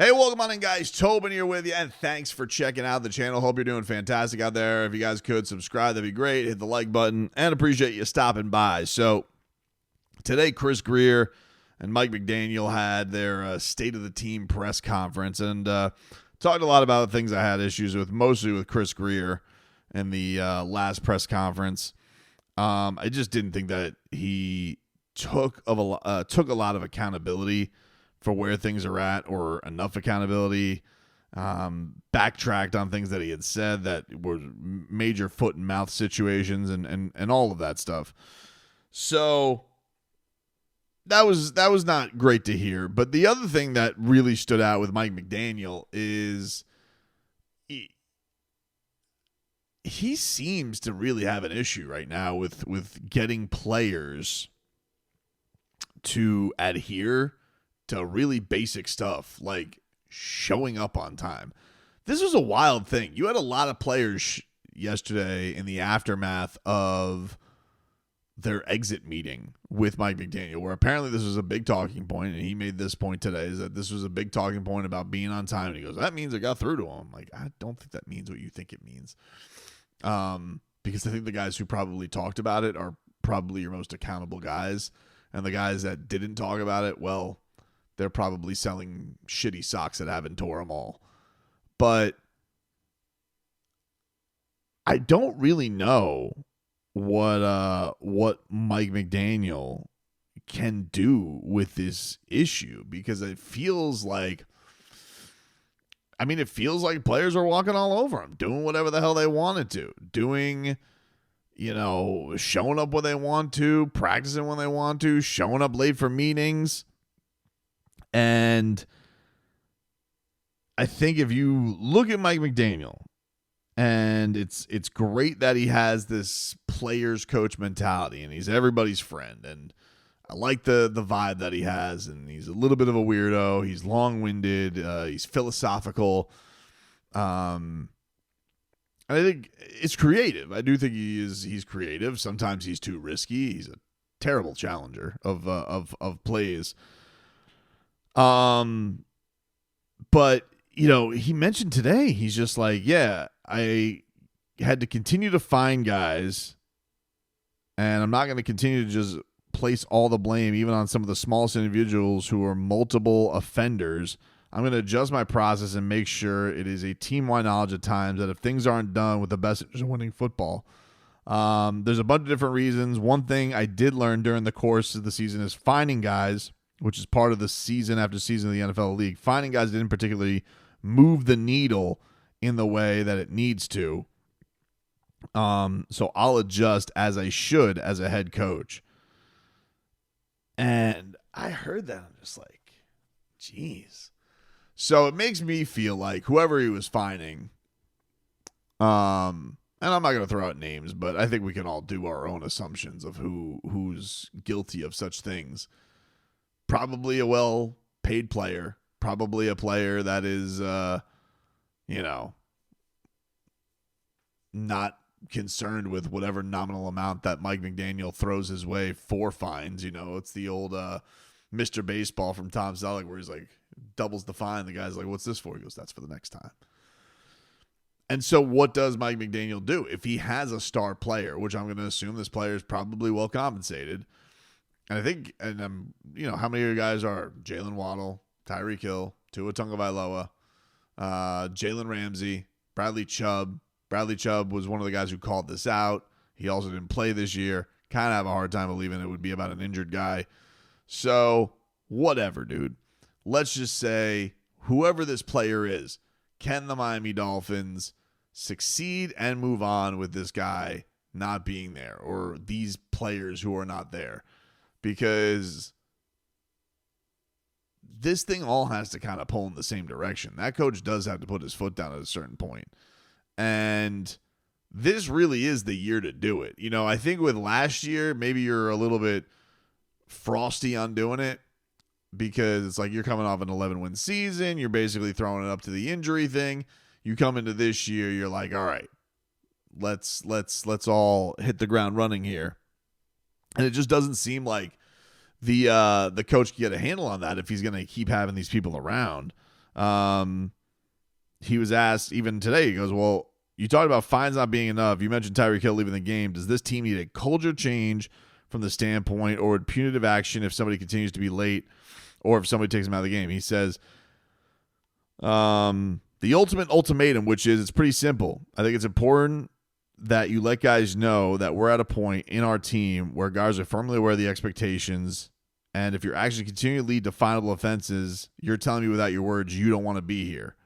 Hey, welcome on in, guys. Tobin here with you, and thanks for checking out the channel. Hope you're doing fantastic out there. If you guys could subscribe, that'd be great. Hit the like button, and appreciate you stopping by. So, today, Chris Grier and Mike McDaniel had their State of the Team press conference, and talked a lot about the things I had issues with, mostly with Chris Grier in the last press conference. I just didn't think that he took a lot of accountability for where things are at, or enough accountability, backtracked on things that he had said that were major foot and mouth situations and all of that stuff. So that was not great to hear. But the other thing that really stood out with Mike McDaniel is he seems to really have an issue right now with getting players to adhere to really basic stuff like showing up on time. This was a wild thing. You had a lot of players yesterday in the aftermath of their exit meeting with Mike McDaniel, where apparently this was a big talking point, and he made this point today, is that this was a big talking point about being on time. And he goes, that means I got through to him. Like, I don't think that means what you think it means. Because I think the guys who probably talked about it are probably your most accountable guys. And the guys that didn't talk about it, well, they're probably selling shitty socks that haven't tore them all. But I don't really know what Mike McDaniel can do with this issue, because it feels like players are walking all over him, doing whatever the hell they wanted to, doing, showing up when they want to, practicing when they want to, showing up late for meetings. And I think if you look at Mike McDaniel, and it's great that he has this players coach mentality, and he's everybody's friend, and I like the vibe that he has, and he's a little bit of a weirdo. He's long-winded. He's philosophical. And I think it's creative. I do think he's creative. Sometimes he's too risky. He's a terrible challenger of plays. But he mentioned today, he's just like, yeah, I had to continue to find guys, and I'm not going to continue to just place all the blame even on some of the smallest individuals who are multiple offenders. I'm going to adjust my process and make sure it is a team-wide knowledge at times that if things aren't done with the best interest of winning football, there's a bunch of different reasons. One thing I did learn during the course of the season is finding guys, which is part of the season after season of the NFL league, finding guys that didn't particularly move the needle in the way that it needs to. So I'll adjust as I should as a head coach. And I heard that, I'm just like, geez. So it makes me feel like whoever he was finding, and I'm not going to throw out names, but I think we can all do our own assumptions of who's guilty of such things. Probably a well-paid player. Probably a player that is, not concerned with whatever nominal amount that Mike McDaniel throws his way for fines. It's the old Mr. Baseball from Tom Selleck, where he's like, doubles the fine. The guy's like, what's this for? He goes, that's for the next time. And so what does Mike McDaniel do? If he has a star player, which I'm going to assume this player is probably well compensated, and I think, how many of you guys are Jalen Waddle, Tyreek Hill, Tua Tagovailoa, Jalen Ramsey, Bradley Chubb. Bradley Chubb was one of the guys who called this out. He also didn't play this year. Kind of have a hard time believing it would be about an injured guy. So, whatever, dude. Let's just say whoever this player is, can the Miami Dolphins succeed and move on with this guy not being there, or these players who are not there? Because this thing all has to kind of pull in the same direction. That coach does have to put his foot down at a certain point. And this really is the year to do it. I think with last year, maybe you're a little bit frosty on doing it, because it's like you're coming off an 11-win season. You're basically throwing it up to the injury thing. You come into this year, you're like, all right, let's all hit the ground running here. And it just doesn't seem like the coach can get a handle on that if he's going to keep having these people around. He was asked even today, he goes, well, you talked about fines not being enough. You mentioned Tyreek Hill leaving the game. Does this team need a culture change from the standpoint, or would punitive action if somebody continues to be late or if somebody takes him out of the game? He says, the ultimate ultimatum, which is, it's pretty simple. I think it's important that you let guys know that we're at a point in our team where guys are firmly aware of the expectations. And if you're actually continuing to lead to finable offenses, you're telling me without your words you don't want to be here.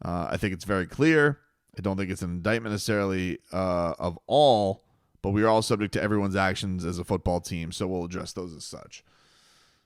I think it's very clear. I don't think it's an indictment necessarily of all, but we are all subject to everyone's actions as a football team, so we'll address those as such.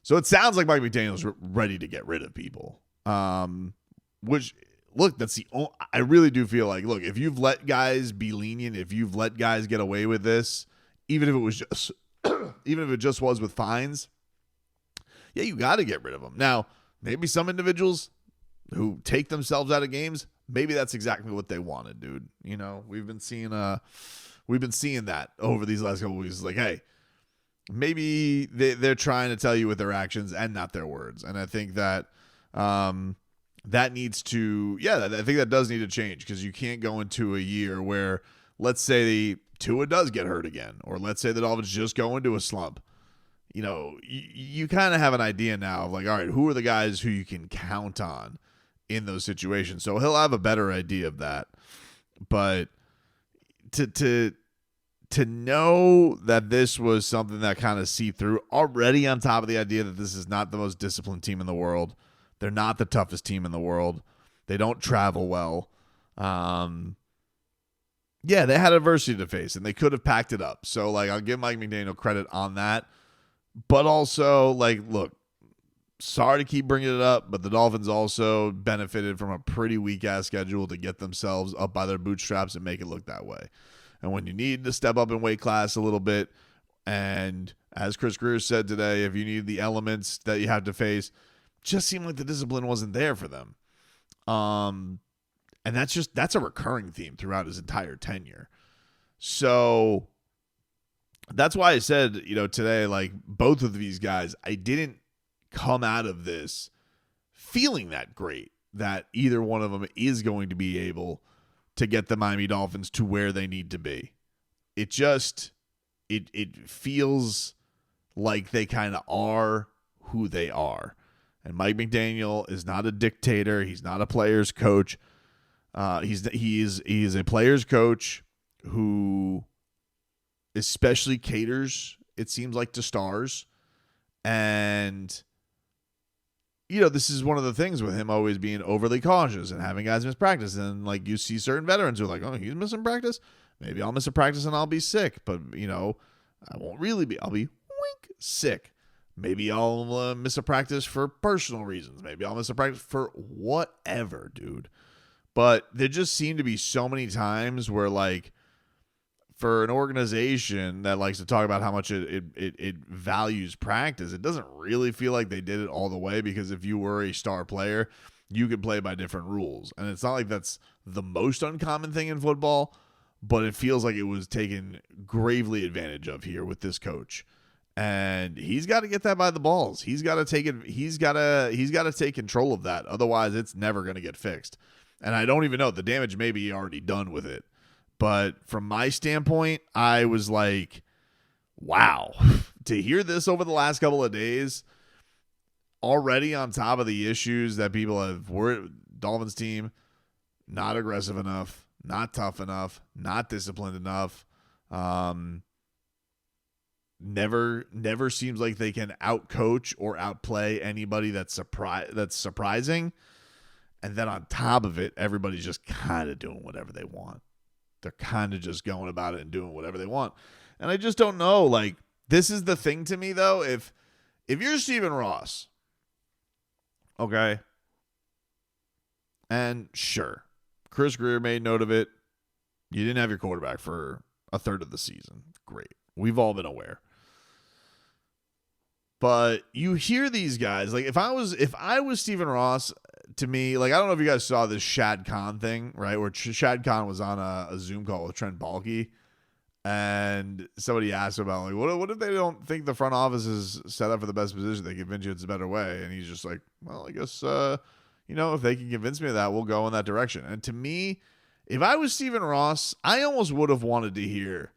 So it sounds like Mike McDaniel's ready to get rid of people. Which, look, that's the only, I really do feel like, look, if you've let guys be lenient, if you've let guys get away with this, even if it was just, even if it just was with fines, yeah, you got to get rid of them. Now, maybe some individuals who take themselves out of games, maybe that's exactly what they wanted, dude. You know, we've been seeing that over these last couple of weeks. Like, hey, maybe they're trying to tell you with their actions and not their words. And I think that that needs to, I think that does need to change, because you can't go into a year where, let's say Tua does get hurt again, or let's say the Dolphins just go into a slump. You know, you kind of have an idea now of like, all right, who are the guys who you can count on in those situations? So he'll have a better idea of that. But to know that this was something that kind of see through already, on top of the idea that this is not the most disciplined team in the world. They're not the toughest team in the world. They don't travel well. They had adversity to face, and they could have packed it up. So, like, I'll give Mike McDaniel credit on that. But also, like, look, sorry to keep bringing it up, but the Dolphins also benefited from a pretty weak-ass schedule to get themselves up by their bootstraps and make it look that way. And when you need to step up in weight class a little bit, and as Chris Greer said today, if you need the elements that you have to face, just seemed like the discipline wasn't there for them. And that's a recurring theme throughout his entire tenure. So that's why I said, today, like, both of these guys, I didn't come out of this feeling that great that either one of them is going to be able to get the Miami Dolphins to where they need to be. It just, it feels like they kind of are who they are. And Mike McDaniel is not a dictator. He's not a player's coach. He is a player's coach who especially caters, it seems like, to stars. And, this is one of the things with him always being overly cautious and having guys miss practice. And, like, you see certain veterans who are like, oh, he's missing practice? Maybe I'll miss a practice and I'll be sick. But, I won't really be. I'll be sick. Maybe I'll miss a practice for personal reasons. Maybe I'll miss a practice for whatever, dude. But there just seem to be so many times where, like, for an organization that likes to talk about how much it values practice, it doesn't really feel like they did it all the way, because if you were a star player, you could play by different rules. And it's not like that's the most uncommon thing in football, but it feels like it was taken gravely advantage of here with this coach. And he's got to get that by the balls. He's got to take it. He's got to take control of that. Otherwise, it's never going to get fixed. And I don't even know. The damage may be already done with it. But from my standpoint, I was like, wow. To hear this over the last couple of days, already on top of the issues that people have worried, Dolphins team, not aggressive enough, not tough enough, not disciplined enough. Never seems like they can outcoach or outplay anybody that's surprising. And then on top of it, everybody's just kind of doing whatever they want. They're kind of just going about it and doing whatever they want. And I just don't know. Like, this is the thing to me, though. If you're Stephen Ross, okay, and sure, Chris Greer made note of it. You didn't have your quarterback for a third of the season. Great. We've all been aware. But you hear these guys, like, if I was Stephen Ross, to me, like, I don't know if you guys saw this Shad Khan thing, right, where Shad Khan was on a Zoom call with Trent Baalke, and somebody asked him about, like, what if they don't think the front office is set up for the best position? They convince you it's a better way. And he's just like, well, I guess if they can convince me of that, we'll go in that direction. And to me, if I was Stephen Ross, I almost would have wanted to hear.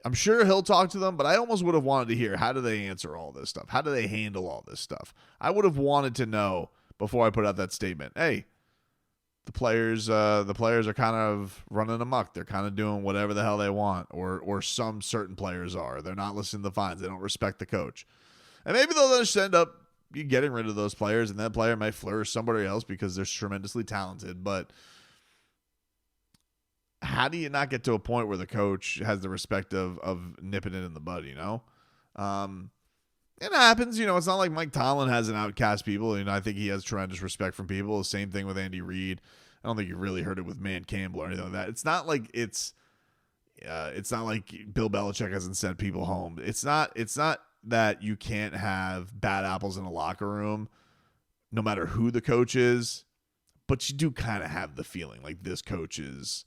I'm sure he'll talk to them, but I almost would have wanted to hear, how do they answer all this stuff? How do they handle all this stuff? I would have wanted to know before I put out that statement. Hey, the players are kind of running amok. They're kind of doing whatever the hell they want, or some certain players are. They're not listening to the fines. They don't respect the coach. And maybe they'll just end up getting rid of those players, and that player might flourish somebody else because they're tremendously talented. But how do you not get to a point where the coach has the respect of nipping it in the bud, It happens, it's not like Mike Tomlin hasn't outcast people, and I think he has tremendous respect from people. The same thing with Andy Reid. I don't think you really heard it with Man Campbell or anything like that. It's not like it's not like Bill Belichick hasn't sent people home. It's not that you can't have bad apples in a locker room, no matter who the coach is, but you do kind of have the feeling like this coach is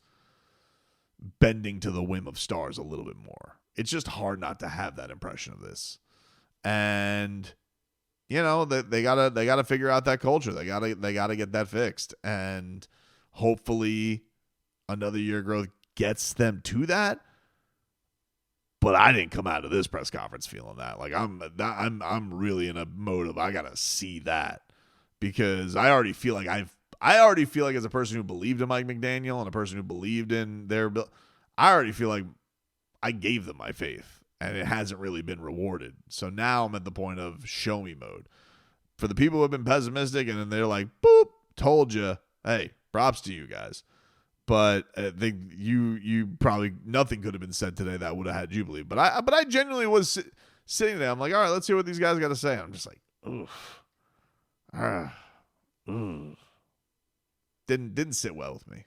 bending to the whim of stars a little bit more. It's just hard not to have that impression of this. And they gotta figure out that culture. They gotta get that fixed. And hopefully another year of growth gets them to that. But I didn't come out of this press conference feeling that. Like I'm really in a mode of I gotta see that, because I already feel like as a person who believed in Mike McDaniel and a person who believed in I already feel like I gave them my faith, and it hasn't really been rewarded. So now I'm at the point of show me mode. For the people who have been pessimistic and then they're like, boop, told you, hey, props to you guys. But you probably, nothing could have been said today that would have had you believe. But I genuinely was sitting there. I'm like, all right, let's hear what these guys got to say. I'm just like, oof. Didn't sit well with me.